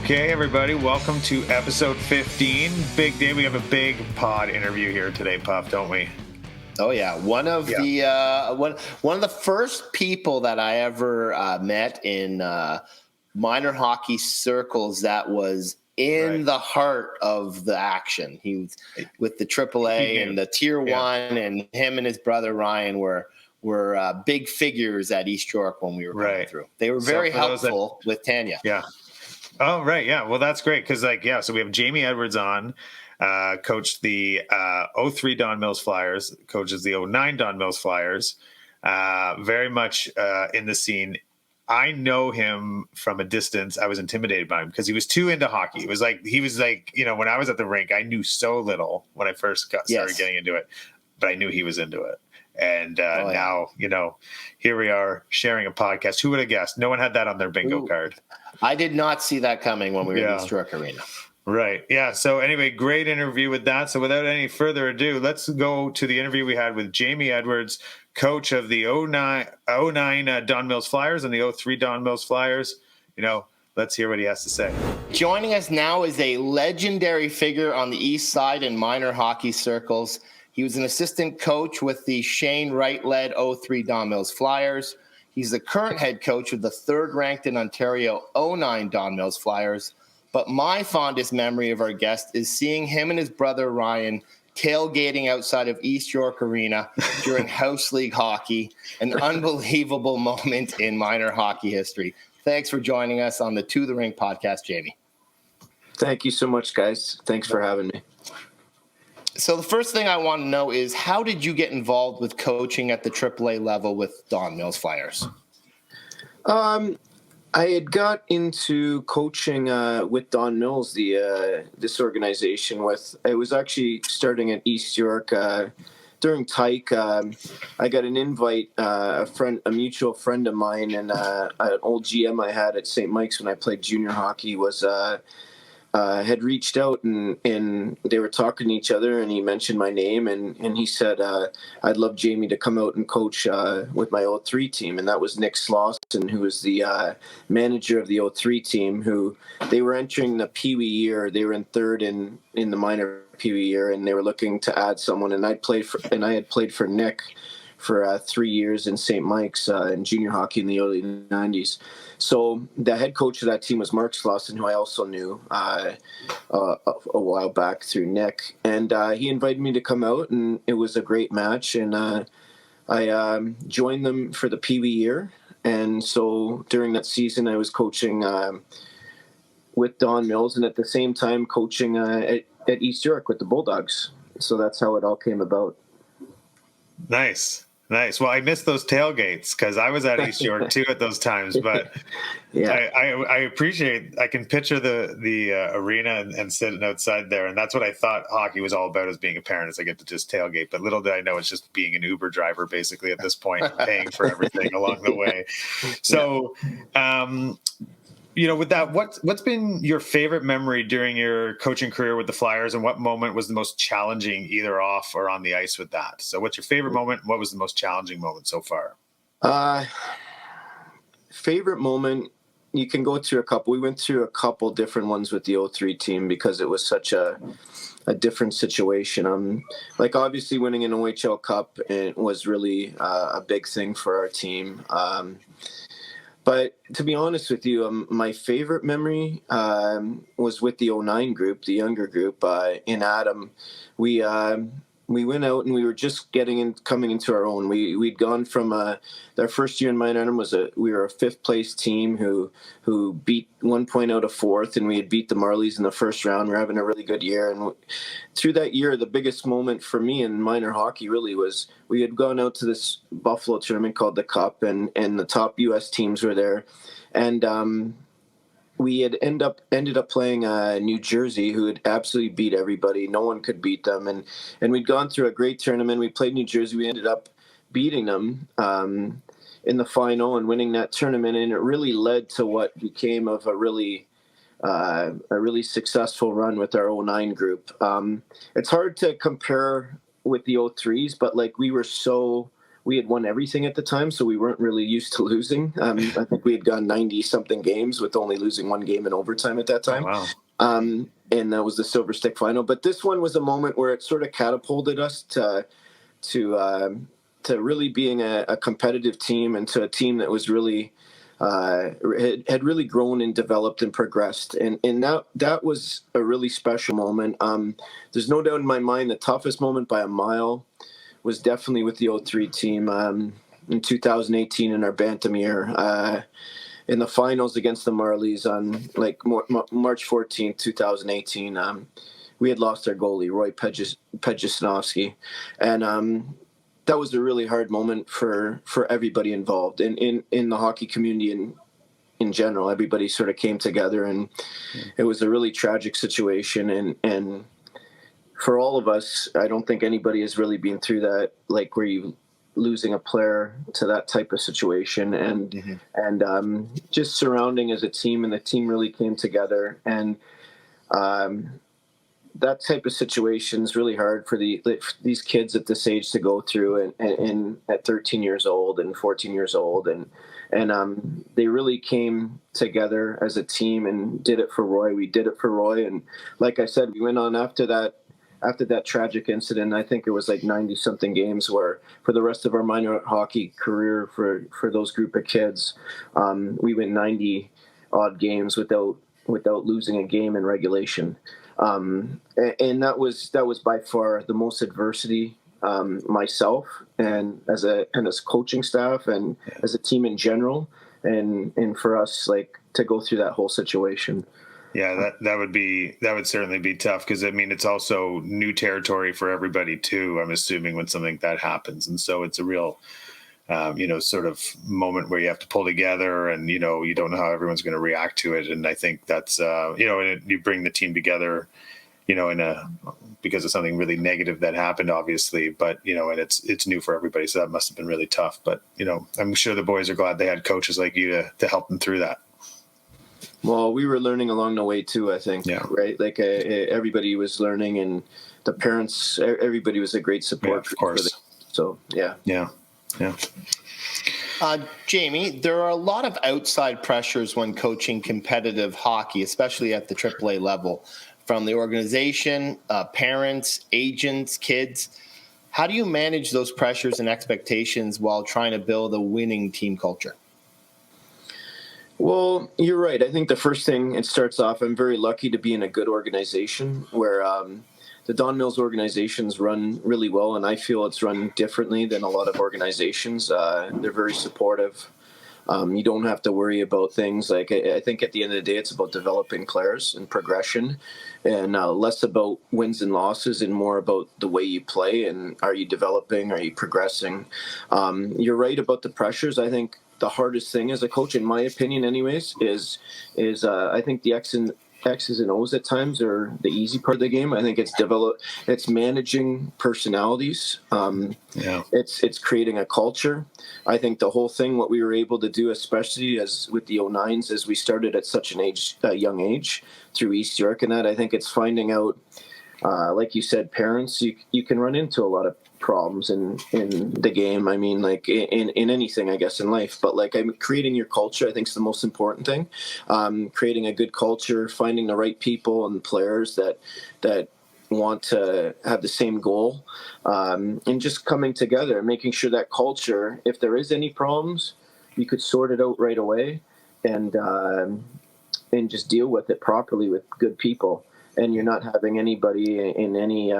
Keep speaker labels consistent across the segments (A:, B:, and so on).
A: Okay, everybody, welcome to episode 15. Big day. We have a big pod interview here today, Puff, don't we?
B: Oh yeah, one of the first people that I ever met in minor hockey circles that was in the heart of the action. He was with the AAA and the Tier 1, and him and his brother Ryan were big figures at East York when we were coming through. They were very helpful with Tanya.
A: Yeah. Oh, right. Yeah. Well, that's great. Because, so we have Jamie Edwards on, coached the 03 Don Mills Flyers, coaches the 09 Don Mills Flyers, very much in the scene. I know him from a distance. I was intimidated by him because he was too into hockey. He was like, when I was at the rink, I knew so little when I first started getting into it, but I knew he was into it. And now, here we are sharing a podcast. Who would have guessed? No one had that on their bingo card.
B: I did not see that coming when we were in the East York Arena.
A: Right. Yeah. So anyway, great interview with that. So without any further ado, let's go to the interview we had with Jamie Edwards, coach of the 09 Don Mills Flyers and the 03 Don Mills Flyers. Let's hear what he has to say.
B: Joining us now is a legendary figure on the East Side in minor hockey circles. He was an assistant coach with the Shane Wright-led 03 Don Mills Flyers. He's the current head coach of the third-ranked in Ontario 09 Don Mills Flyers. But my fondest memory of our guest is seeing him and his brother Ryan tailgating outside of East York Arena during House League hockey, an unbelievable moment in minor hockey history. Thanks for joining us on the To The Rink podcast, Jamie.
C: Thank you so much, guys. Thanks for having me.
B: So the first thing I want to know is, how did you get involved with coaching at the AAA level with Don Mills Flyers?
C: I had got into coaching with Don Mills, this organization. I was actually starting at East York during Tyke. I got an invite. A mutual friend of mine, and an old GM I had at St. Mike's when I played junior hockey was. Had reached out and they were talking to each other, and he mentioned my name and he said, I'd love Jamie to come out and coach with my 03 team. And that was Nick Slauson, who was the manager of the 03 team, who they were entering the Pee Wee year. They were in third in the minor Pee Wee year, and they were looking to add someone. And I had played for Nick for 3 years in St. Mike's in junior hockey in the early 90s. So the head coach of that team was Mark Slauson, who I also knew a while back through Nick. And he invited me to come out, and it was a great match. And I joined them for the Pee Wee year. And so during that season, I was coaching with Don Mills, and at the same time coaching at East York with the Bulldogs. So that's how it all came about.
A: Nice. Well, I missed those tailgates because I was at East York too at those times. But I appreciate. I can picture the arena and sitting outside there, and that's what I thought hockey was all about, as being a parent, as I get to just tailgate. But little did I know it's just being an Uber driver basically at this point, paying for everything along the way. So. With that, what's been your favorite memory during your coaching career with the Flyers, and what moment was the most challenging, either off or on the ice with that? So what's your favorite moment? What was the most challenging moment so far?
C: Favorite moment, you can go through a couple. We went through a couple different ones with the 03 team because it was such a different situation. Obviously winning an OHL Cup was really a big thing for our team. But to be honest with you, my favorite memory was with the 09 group, the younger group in Adam. We went out and we were just coming into our own. We'd gone from our first year in minor Adam we were a fifth place team who beat 1 point out of fourth, and we had beat the Marlies in the first round. We were having a really good year, and through that year, the biggest moment for me in minor hockey really was we had gone out to this Buffalo tournament called the Cup, and the top U.S. teams were there, and we had ended up playing New Jersey, who had absolutely beat everybody. No one could beat them, and we'd gone through a great tournament. We played New Jersey. We ended up beating them in the final and winning that tournament, and it really led to what became of a really successful run with our 09 group. It's hard to compare with the 03s, but we were so we had won everything at the time, so we weren't really used to losing. I think we had gone 90-something games with only losing one game in overtime at that time.
A: Oh, wow.
C: And that was the Silver Stick final. But this one was a moment where it sort of catapulted us to really being a competitive team, and to a team that was really had really grown and developed and progressed. And that was a really special moment. There's no doubt in my mind the toughest moment by a mile was definitely with the 03 team in 2018 in our Bantam year. In the finals against the Marlies on March 14th, 2018, we had lost our goalie, Roy Pejasnovsky. And that was a really hard moment for everybody involved in the hockey community in general. Everybody sort of came together, and it was a really tragic situation. And for all of us, I don't think anybody has really been through that, like where you losing a player to that type of situation, and just surrounding as a team, and the team really came together. And that type of situation is really hard for these kids at this age to go through, and at 13 years old and 14 years old, and they really came together as a team and did it for Roy. We did it for Roy, and like I said, we went on after that tragic incident. I think it was like 90-something games, where for the rest of our minor hockey career, for those group of kids, we went 90 odd games without losing a game in regulation. And that was by far the most adversity, myself and as coaching staff and as a team in general, and for us, like, to go through that whole situation.
A: Yeah, that would certainly be tough, because I mean, it's also new territory for everybody too, I'm assuming, when something like that happens. And so it's a real sort of moment where you have to pull together, and you don't know how everyone's going to react to it. And I think that's you bring the team together, because of something really negative that happened, obviously, but and it's new for everybody, so that must have been really tough. But I'm sure the boys are glad they had coaches like you to help them through that.
C: Well, we were learning along the way too, I think.
A: Yeah.
C: Right? Like everybody was learning, and the parents, everybody was a great support.
A: Yeah, of course.
C: So yeah.
B: Jamie, there are a lot of outside pressures when coaching competitive hockey, especially at the AAA level, from the organization, parents, agents, kids. How do you manage those pressures and expectations while trying to build a winning team culture?
C: Well, you're right. I think the first thing, it starts off, I'm very lucky to be in a good organization where the Don Mills organizations run really well, and I feel it's run differently than a lot of organizations. They're very supportive. You don't have to worry about things. Like, I think at the end of the day, it's about developing players and progression, and less about wins and losses, and more about the way you play, and are you developing, are you progressing. You're right about the pressures. I think the hardest thing as a coach, in my opinion anyways, is I think the X's and O's at times are the easy part of the game. I think it's managing personalities. It's creating a culture. I think the whole thing, what we were able to do, especially as with the 09s, as we started at such a young age through East York, and that, I think it's finding out, like you said, parents, you can run into a lot of problems in the game. I mean, like in anything, I guess, in life. But like, creating your culture, I think, is the most important thing. Creating a good culture, finding the right people and players that want to have the same goal, and just coming together and making sure that culture, if there is any problems, you could sort it out right away, and just deal with it properly with good people. And you're not having anybody in any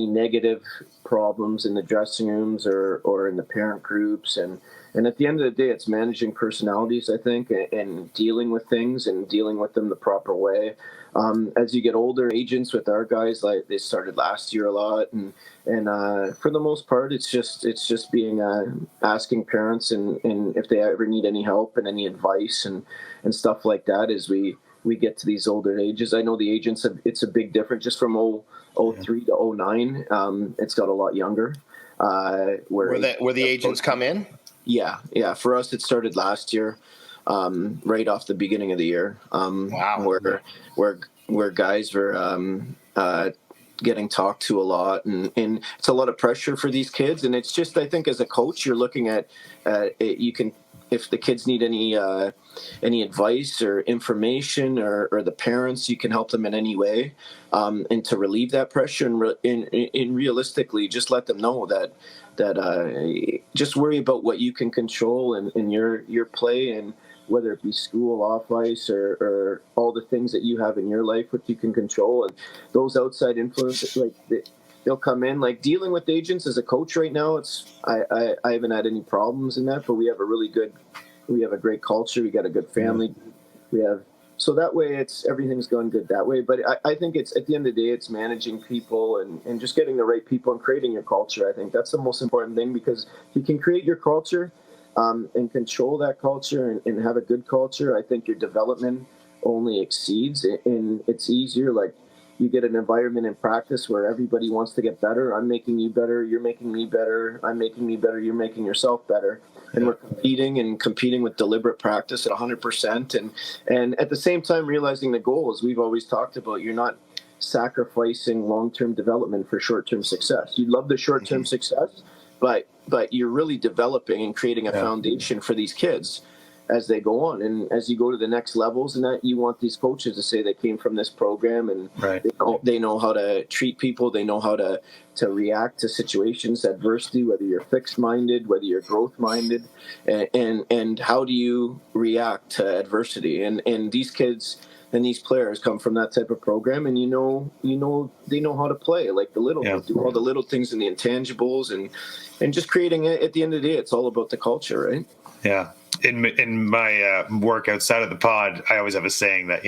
C: negative problems in the dressing rooms or in the parent groups. And at the end of the day, it's managing personalities, I think, and dealing with things and dealing with them the proper way. As you get older, agents with our guys, like, they started last year a lot, and for the most part, it's just being asking parents and if they ever need any help and any advice and stuff like that as we get to these older ages. I know the agents it's a big difference just from 03 to 09. It's got a lot younger. Where
B: the agents come in?
C: Yeah. For us, it started last year, right off the beginning of the year.
B: Wow.
C: Where guys were getting talked to a lot, and it's a lot of pressure for these kids. And it's just, I think as a coach, you're looking at you can, if the kids need any advice or information, or the parents, you can help them in any way, and to relieve that pressure, and realistically just let them know that just worry about what you can control in your play, and whether it be school, off ice, or all the things that you have in your life which you can control. And those outside influences, like they'll come in. Like dealing with agents as a coach right now, I haven't had any problems in that, but we have a great culture. We got a good family. So that way everything's going good that way. But I think it's, at the end of the day, it's managing people, and just getting the right people and creating your culture. I think that's the most important thing, because if you can create your culture, and control that culture, and have a good culture, I think your development only exceeds, and it's easier. Like, you get an environment in practice where everybody wants to get better. I'm making you better. You're making me better. I'm making me better. You're making yourself better. And we're competing with deliberate practice at 100%. And at the same time, realizing the goal, as we've always talked about, you're not sacrificing long-term development for short-term success. You love the short-term success, but you're really developing and creating a foundation for these kids as they go on, and as you go to the next levels. And that, you want these coaches to say they came from this program, and they know how to treat people, they know how to react to situations, adversity, whether you're fixed minded, whether you're growth minded, and how do you react to adversity. And these kids and these players come from that type of program, and they know how to play, like do all the little things and the intangibles, and just creating it. At the end of the day, it's all about the culture, right?
A: Yeah. In my work outside of the pod, I always have a saying that,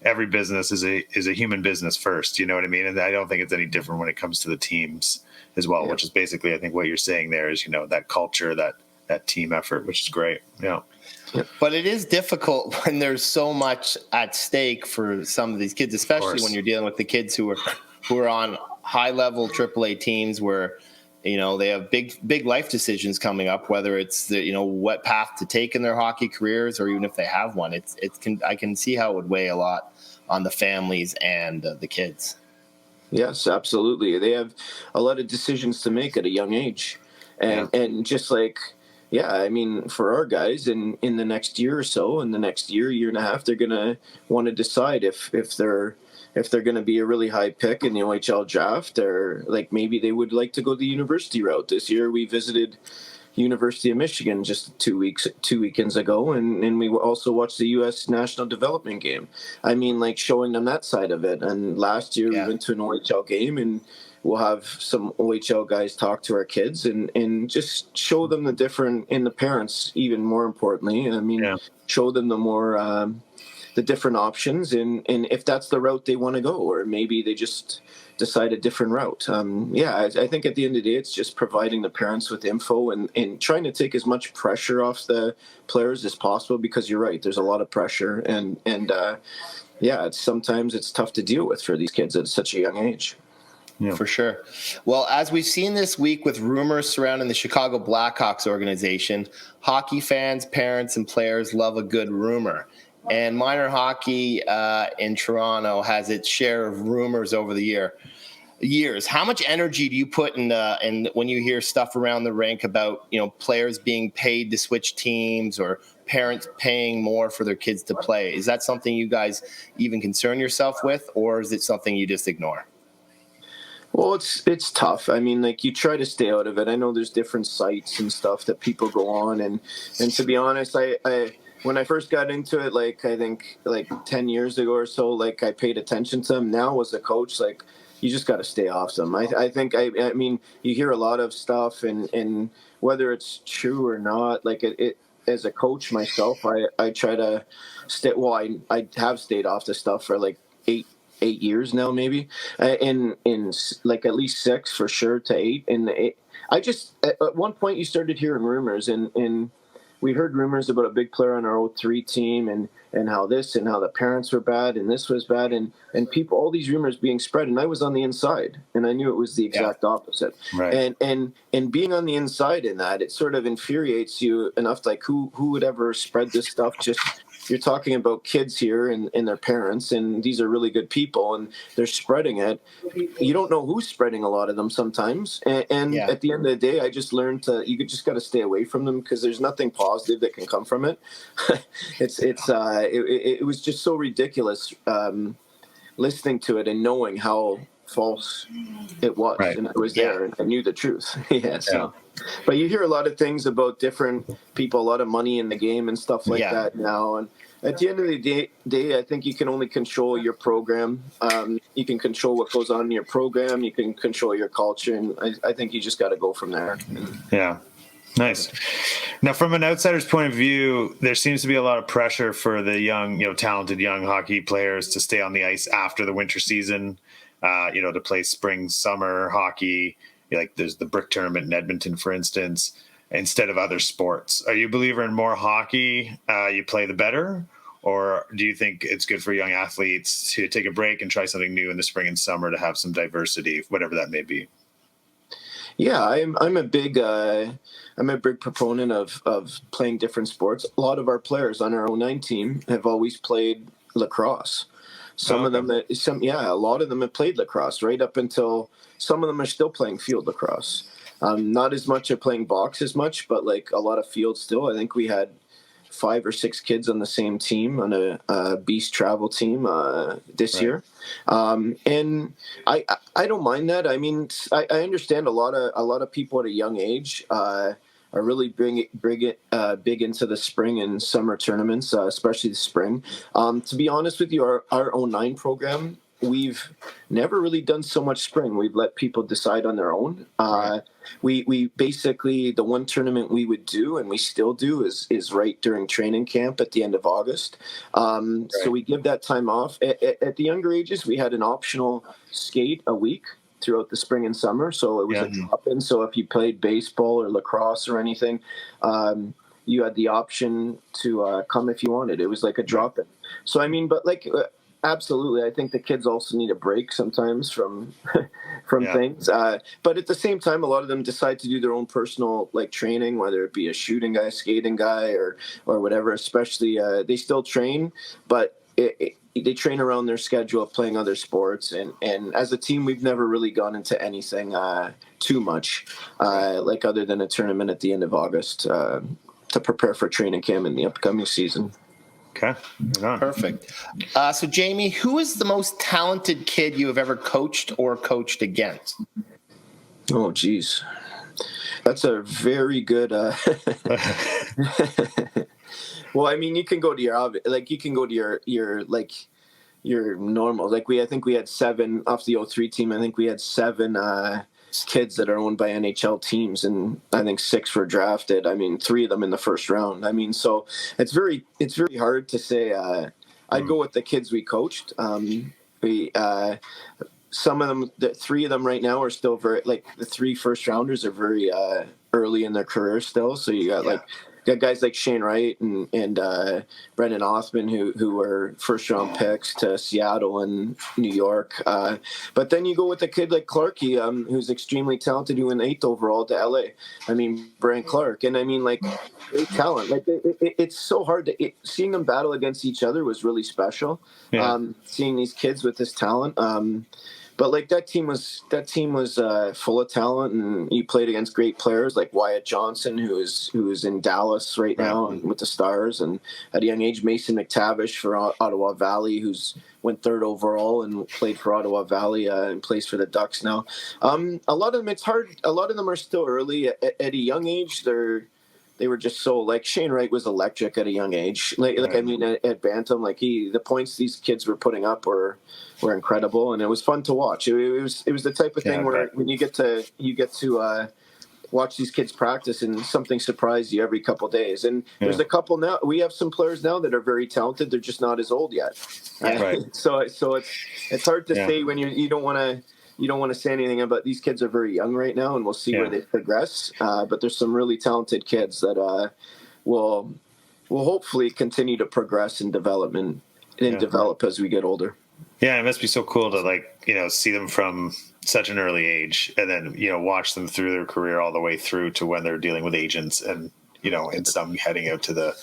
A: every business is a human business first. You know what I mean? And I don't think it's any different when it comes to the teams as well, which is basically, I think, what you're saying there is, that culture, that team effort, which is great. Yeah.
B: But it is difficult when there's so much at stake for some of these kids, especially when you're dealing with the kids who are on high level AAA teams where, they have big life decisions coming up, whether it's what path to take in their hockey careers, or even if they have one. I can see how it would weigh a lot on the families and the kids.
C: Yes, absolutely. They have a lot of decisions to make at a young age, and just like, I mean, for our guys, in the next year or so, in the next year and a half, they're gonna want to decide if they're going to be a really high pick in the OHL draft, or like maybe they would like to go the university route. This year we visited University of Michigan just 2 weekends ago, and we also watched the U.S. national development game. I mean, like, showing them that side of it. And last year we went to an OHL game, and we'll have some OHL guys talk to our kids and just show them the different, and the parents even more importantly. I mean, show them the different options, and if that's the route they want to go, or maybe they just decide a different route. I think at the end of the day, it's just providing the parents with info, and trying to take as much pressure off the players as possible, because you're right, there's a lot of pressure, and sometimes it's tough to deal with for these kids at such a young age.
B: Yeah. For sure. Well, as we've seen this week with rumors surrounding the Chicago Blackhawks organization, hockey fans, parents, and players love a good rumor. And minor hockey in Toronto has its share of rumors over the years. How much energy do you put in when you hear stuff around the rink about players being paid to switch teams, or parents paying more for their kids to play? Is that something you guys even concern yourself with, or is it something you just ignore?
C: Well, it's tough. I mean, like, you try to stay out of it. I know there's different sites and stuff that people go on, and to be honest, I when I first got into it, like, I think like 10 years ago or so, like, I paid attention to them. Now as a coach, like, you just got to stay off them. I think, I mean, you hear a lot of stuff, and whether it's true or not, like, it as a coach myself, I try to stay. Well, I have stayed off the stuff for like 8 years now, maybe, in like at least 6 for sure to 8. And I just, at one point you started hearing rumors, and we heard rumors about a big player on our 03 team, and how this, and how the parents were bad, and this was bad, and people, all these rumors being spread, and I was on the inside, and I knew it was the exact opposite. Right. And being on the inside in that, it sort of infuriates you enough, like, who would ever spread this stuff just you're talking about kids here and their parents, and these are really good people, and they're spreading it. You don't know who's spreading a lot of them sometimes. And
B: Yeah.
C: at the end of the day, I just learned just got to stay away from them, because there's nothing positive that can come from it. It was just so ridiculous, listening to it and knowing how false it was.
A: Right.
C: And I was there,
B: Yeah.
C: and I knew the truth. So, but you hear a lot of things about different people, a lot of money in the game and stuff like that now. And at the end of the day, I think you can only control your program. You can control what goes on in your program. You can control your culture. And I think you just got to go from there.
A: Yeah. Nice. Now, from an outsider's point of view, there seems to be a lot of pressure for the young, talented young hockey players to stay on the ice after the winter season, to play spring, summer hockey. Like there's the Brick Tournament in Edmonton, for instance, instead of other sports. Are you a believer in more hockey? You play the better? Or do you think it's good for young athletes to take a break and try something new in the spring and summer to have some diversity, whatever that may be?
C: Yeah, I'm a big proponent of playing different sports. A lot of our players on our 09 team have always played lacrosse. A lot of them have played lacrosse right up until some of them are still playing field lacrosse. Not as much are playing box as much, but like a lot of field still. I think we had 5 or 6 kids on the same team on a Beast travel team this year. And I don't mind that. I mean, I understand a lot of people at a young age are really big into the spring and summer tournaments, especially the spring. To be honest with you, our 09 program, we've never really done so much spring. We've let people decide on their own. We basically, the one tournament we would do, and we still do, is right during training camp at the end of August. So we give that time off. At the younger ages, we had an optional skate a week throughout the spring and summer. So it was a drop-in. So if you played baseball or lacrosse or anything, you had the option to come if you wanted. It was like a drop-in. So, I mean, but like... absolutely. I think the kids also need a break sometimes from things. But at the same time, a lot of them decide to do their own personal training, whether it be a shooting guy, skating guy, or whatever. Especially they still train, but they train around their schedule of playing other sports. And as a team, we've never really gone into anything too much, other than a tournament at the end of August to prepare for training camp in the upcoming season.
A: Okay.
B: Perfect. So, Jamie, who is the most talented kid you have ever coached or coached against?
C: Oh, geez. That's a very good... Well, I mean, you can go to your normal. I think we had 7 off the 03 team. I think we had 7 kids that are owned by NHL teams, and I think 6 were drafted. I mean, 3 of them in the first round. I mean, so it's very hard to say. I'd go with the kids we coached. Some of them, the 3 of them right now are still very, the 3 first rounders are very early in their career still. So you got got guys like Shane Wright and Brendan Othman who were first round picks to Seattle and New York. But then you go with a kid like Clarkey, who's extremely talented, who went 8th overall to LA. I mean, Brian Clark. And I mean, great talent. It's so hard seeing them battle against each other was really special. Seeing these kids with this talent. But that team was full of talent, and you played against great players like Wyatt Johnson, who is in Dallas right now and with the Stars, and at a young age Mason McTavish for Ottawa Valley, who's went 3rd overall and played for Ottawa Valley and plays for the Ducks now. A lot of them, it's hard. A lot of them are still early at a young age. They were just so Shane Wright was electric at a young age. I mean, at Bantam, the points these kids were putting up were incredible, and it was fun to watch. It was the type of thing where when you get to watch these kids practice and something surprises you every couple of days. And there's a couple now. We have some players now that are very talented. They're just not as old yet. So it's hard to say when you don't want to say anything about these kids are very young right now, and we'll see where they progress. But there's some really talented kids that will hopefully continue to progress and develop as we get older.
A: Yeah, it must be so cool to see them from such an early age, and then watch them through their career all the way through to when they're dealing with agents, and and some heading out to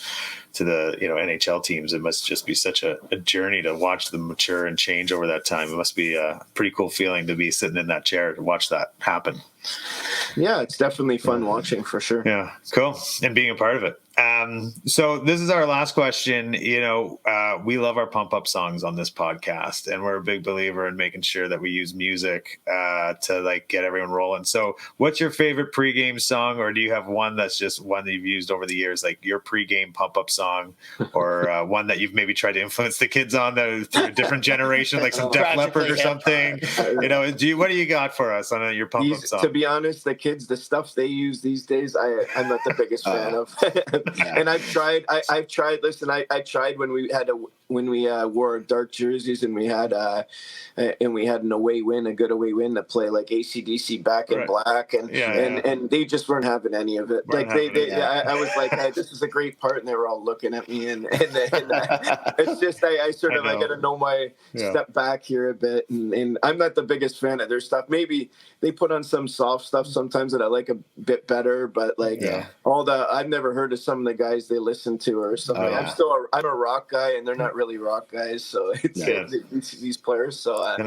A: to the NHL teams. It must just be such a journey to watch them mature and change over that time. It must be a pretty cool feeling to be sitting in that chair to watch that happen.
C: Yeah, it's definitely fun watching for sure.
A: Yeah, cool. And being a part of it. So this is our last question. We love our pump up songs on this podcast, and we're a big believer in making sure that we use music to like get everyone rolling. So what's your favorite pregame song, or do you have one that's just one that you've used over the years, like your pregame pump up song, or one that you've maybe tried to influence the kids on that through a different generation, like some Def Leppard or something? What do you got for us on your pump up song?
C: To be honest, the kids, the stuff they use these days, I'm not the biggest fan of. And I've tried. Listen, I tried when we wore dark jerseys and we had an away win, a good away win to play like AC/DC Back in Black, and they just weren't having any of it. I was like, hey, this is a great part, and they were all looking at me, and it's just I got to know my step back here a bit, and I'm not the biggest fan of their stuff. Maybe they put on some soft stuff sometimes that I like a bit better, but I've never heard of some of the guys they listen to or something. I'm a rock guy, and they're not really rock guys, so it's these players. So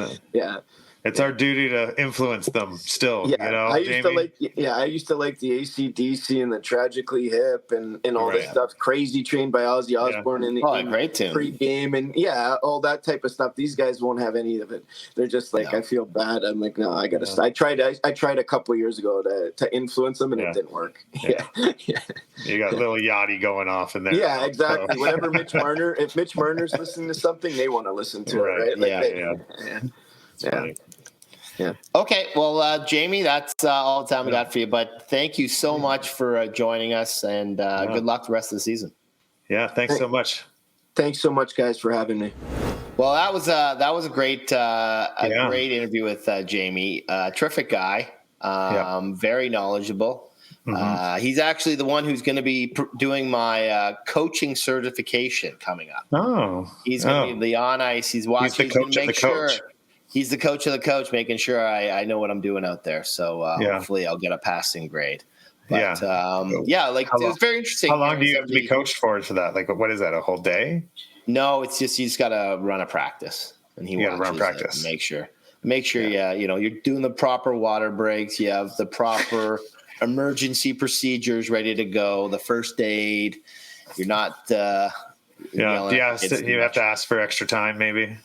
A: it's our duty to influence them still.
C: I used to like the AC/DC and the Tragically Hip and all this stuff. Crazy Train by Ozzy Osbourne in the
B: great tune.
C: Pre-game and all that type of stuff. These guys won't have any of it. They're just like, I feel bad. I'm like, no, I gotta stop. I tried a couple of years ago to influence them, and it didn't work.
A: You got little Yachty going off in there.
C: Yeah, exactly. Whenever if Mitch Marner's listening to something, they want to listen to it, right? Yeah.
B: Okay. Well, Jamie, that's all the time we got for you. But thank you so much for joining us, and good luck the rest of the season.
A: Yeah. Thanks so much.
C: Thanks so much, guys, for having me.
B: Well, that was a great great interview with Jamie. Terrific guy. Very knowledgeable. Mm-hmm. He's actually the one who's going to be doing my coaching certification coming up.
A: Oh,
B: he's going to be the on ice. He's watching. He's the coach of the coach. He's the coach of the coach, making sure I know what I'm doing out there. So hopefully I'll get a passing grade. But it was very interesting.
A: How long do you have to be coached for that? Like, what is that? A whole day?
B: No, it's just you just got to run a practice, and he watches run practice. Make sure, you're doing the proper water breaks. You have the proper emergency procedures ready to go. The first aid. You're not. You have to ask for extra time, maybe.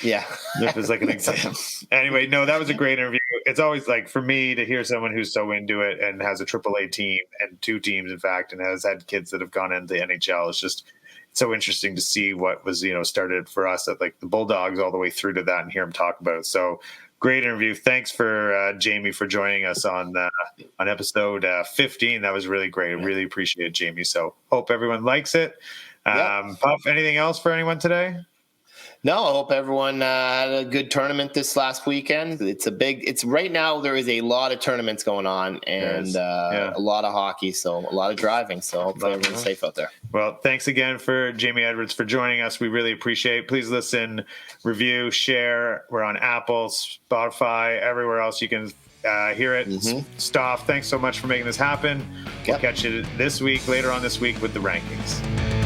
B: Yeah.
A: If it's like an exam. Anyway, no, that was a great interview. It's always like for me to hear someone who's so into it and has a AAA team and two teams, in fact, and has had kids that have gone into the NHL. It's just so interesting to see what was, started for us at like the Bulldogs all the way through to that and hear him talk about it. So great interview. Thanks for Jamie for joining us on episode 15. That was really great. I really appreciate it, Jamie. So hope everyone likes it. Puff, anything else for anyone today?
B: No, I hope everyone had a good tournament this last weekend. It's right now there is a lot of tournaments going on and a lot of hockey, so a lot of driving. So hopefully everyone's safe out there.
A: Well, thanks again for Jamie Edwards for joining us. We really appreciate it. Please listen, review, share. We're on Apple, Spotify, everywhere else you can hear it. Mm-hmm. Stoff, thanks so much for making this happen. We'll catch you later on this week with the rankings.